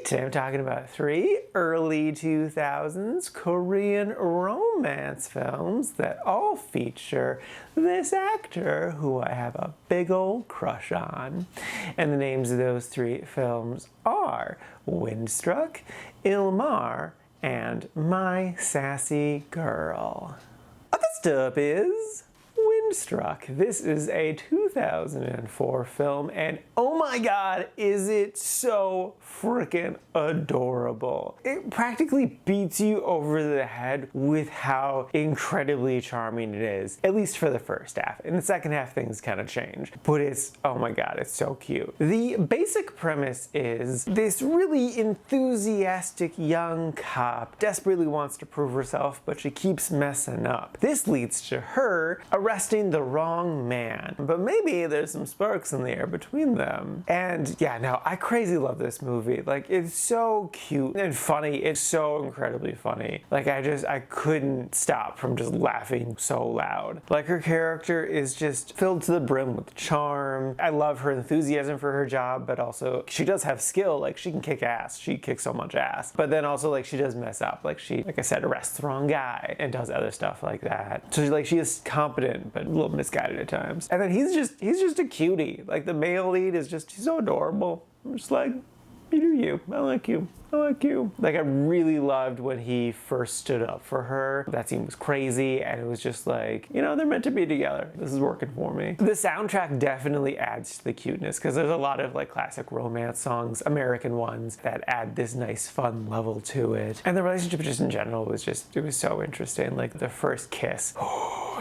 Today I'm talking about 3 early 2000s Korean romance films that all feature this actor who I have a big old crush on. And the names of those 3 films are Windstruck, Mare, and My Sassy Girl. Next up is Windstruck. This is a 2004 film, and oh my god, is it so freaking adorable. It practically beats you over the head with how incredibly charming it is, at least for the first half. In the second half, things kind of change, but it's, oh my god, it's so cute. The basic premise is this really enthusiastic young cop desperately wants to prove herself, but she keeps messing up. This leads to her arresting the wrong man, but maybe there's some sparks in the air between them. And yeah, no, I crazy love this movie. Like, it's so cute and funny. It's so incredibly funny. Like, I couldn't stop from just laughing so loud. Like, her character is just filled to the brim with charm. I love her enthusiasm for her job, but also she does have skill. Like, she can kick ass. She kicks so much ass. But then also, like, she does mess up. Like, she, like I said, arrests the wrong guy and does other stuff like that. So like, she is competent, but a little misguided at times. And then he's just a cutie. Like, the male lead is just, he's so adorable. I'm just like, you do you. I like you. I like you. Like, I really loved when he first stood up for her. That scene was crazy, and it was just like, you know, they're meant to be together. This is working for me. The soundtrack definitely adds to the cuteness, because there's a lot of like classic romance songs, American ones, that add this nice fun level to it. And the relationship just in general was just, it was so interesting. Like, the first kiss,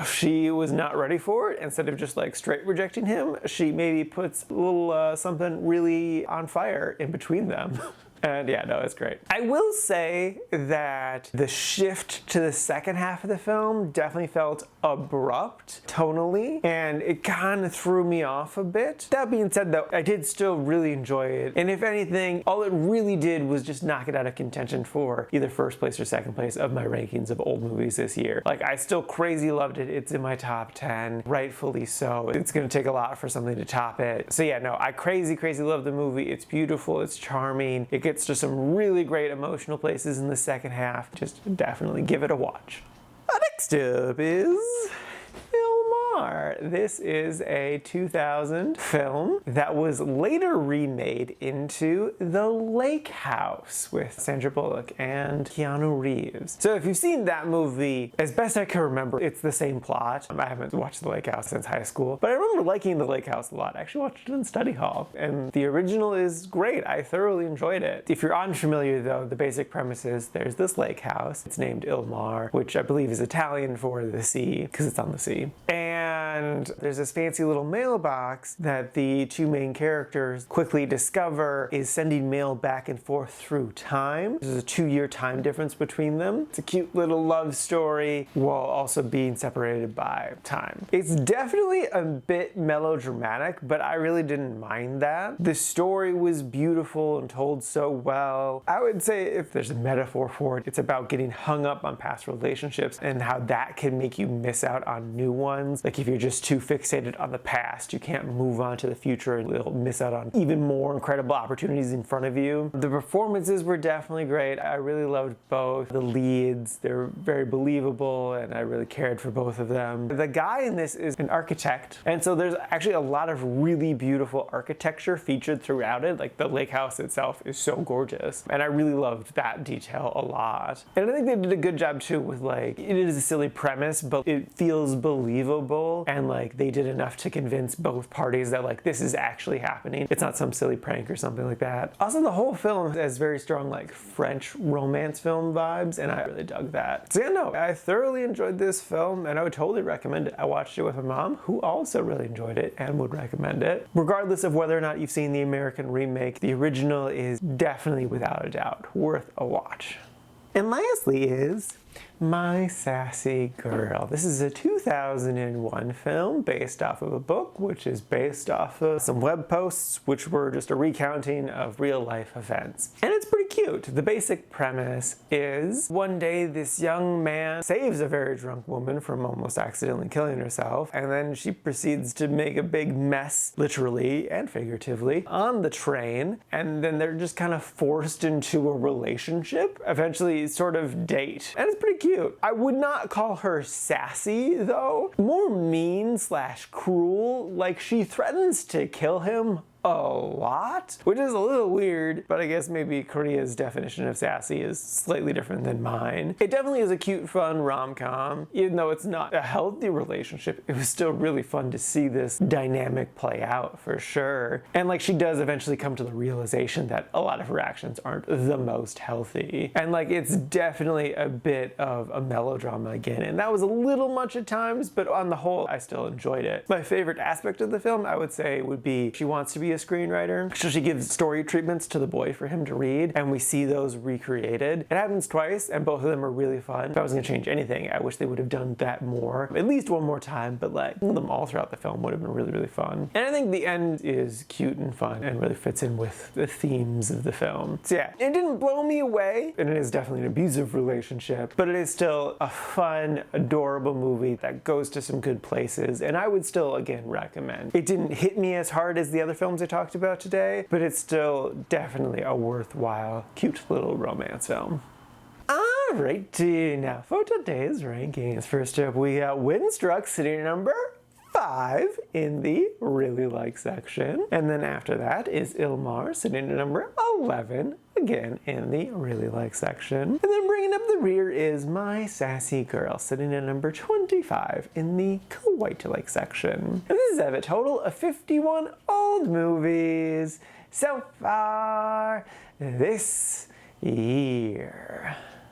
she was not ready for it. Instead of just like straight rejecting him, she maybe puts a little something really on fire in between them. And yeah, no, it's great. I will say that the shift to the second half of the film definitely felt abrupt tonally, and it kind of threw me off a bit. That being said though, I did still really enjoy it. And if anything, all it really did was just knock it out of contention for either first place or second place of my rankings of old movies this year. Like, I still crazy loved it. It's in my top 10, rightfully so. It's gonna take a lot for something to top it. So yeah, no, I crazy love the movie. It's beautiful, it's charming. It gets to some really great emotional places in the second half. Just definitely give it a watch. Next up is Mare. This is a 2000 film that was later remade into The Lake House with Sandra Bullock and Keanu Reeves. So if you've seen that movie, as best I can remember, it's the same plot. I haven't watched The Lake House since high school, but I remember liking The Lake House a lot. I actually watched it in study hall, and the original is great. I thoroughly enjoyed it. If you're unfamiliar though, the basic premise is there's this lake house. It's named Il Mare, which I believe is Italian for the sea, because it's on the sea. And there's this fancy little mailbox that the 2 main characters quickly discover is sending mail back and forth through time. There's a 2-year time difference between them. It's a cute little love story while also being separated by time. It's definitely a bit melodramatic, but I really didn't mind that. The story was beautiful and told so well. I would say if there's a metaphor for it, it's about getting hung up on past relationships and how that can make you miss out on new ones. Like, if you're just too fixated on the past, you can't move on to the future and you'll miss out on even more incredible opportunities in front of you. The performances were definitely great. I really loved both the leads. They're very believable, and I really cared for both of them. The guy in this is an architect, and so there's actually a lot of really beautiful architecture featured throughout it. Like, the lake house itself is so gorgeous, and I really loved that detail a lot. And I think they did a good job too with, like, it is a silly premise, but it feels believable, and like they did enough to convince both parties that like this is actually happening. It's not some silly prank or something like that. Also, the whole film has very strong like French romance film vibes, and I really dug that. So yeah, no, I thoroughly enjoyed this film, and I would totally recommend it. I watched it with my mom, who also really enjoyed it and would recommend it. Regardless of whether or not you've seen the American remake, the original is definitely without a doubt worth a watch. And lastly is My Sassy Girl. This is a 2001 film based off of a book, which is based off of some web posts, which were just a recounting of real life events. And it's pretty cute. The basic premise is one day this young man saves a very drunk woman from almost accidentally killing herself, and then she proceeds to make a big mess, literally and figuratively, on the train, and then they're just kind of forced into a relationship, eventually sort of date. And it's pretty cute. I would not call her sassy though, more mean / cruel, like she threatens to kill him a lot, which is a little weird, but I guess maybe Korea's definition of sassy is slightly different than mine. It definitely is a cute, fun rom-com. Even though it's not a healthy relationship, it was still really fun to see this dynamic play out for sure. And like she does eventually come to the realization that a lot of her actions aren't the most healthy. And like it's definitely a bit of a melodrama again, and that was a little much at times, but on the whole, I still enjoyed it. My favorite aspect of the film, I would say, would be she wants to be a screenwriter, so she gives story treatments to the boy for him to read, and we see those recreated. It happens twice, and both of them are really fun. If I was gonna change anything, I wish they would have done that more, at least one more time, but like them all throughout the film would have been really, really fun. And I think the end is cute and fun and really fits in with the themes of the film. So yeah, it didn't blow me away, and it is definitely an abusive relationship, but it is still a fun, adorable movie that goes to some good places, and I would still, again, recommend. It didn't hit me as hard as the other films I talked about today, but it's still definitely a worthwhile, cute little romance film. Alrighty, now for today's rankings. First up, we got Windstruck sitting at number 5 in the really like section. And then after that is Ilmar sitting at number 11, again in the really like section. And then bringing up the rear is My Sassy Girl sitting at number 25 in the quite like section. And this is a total of 51 old movies so far this year.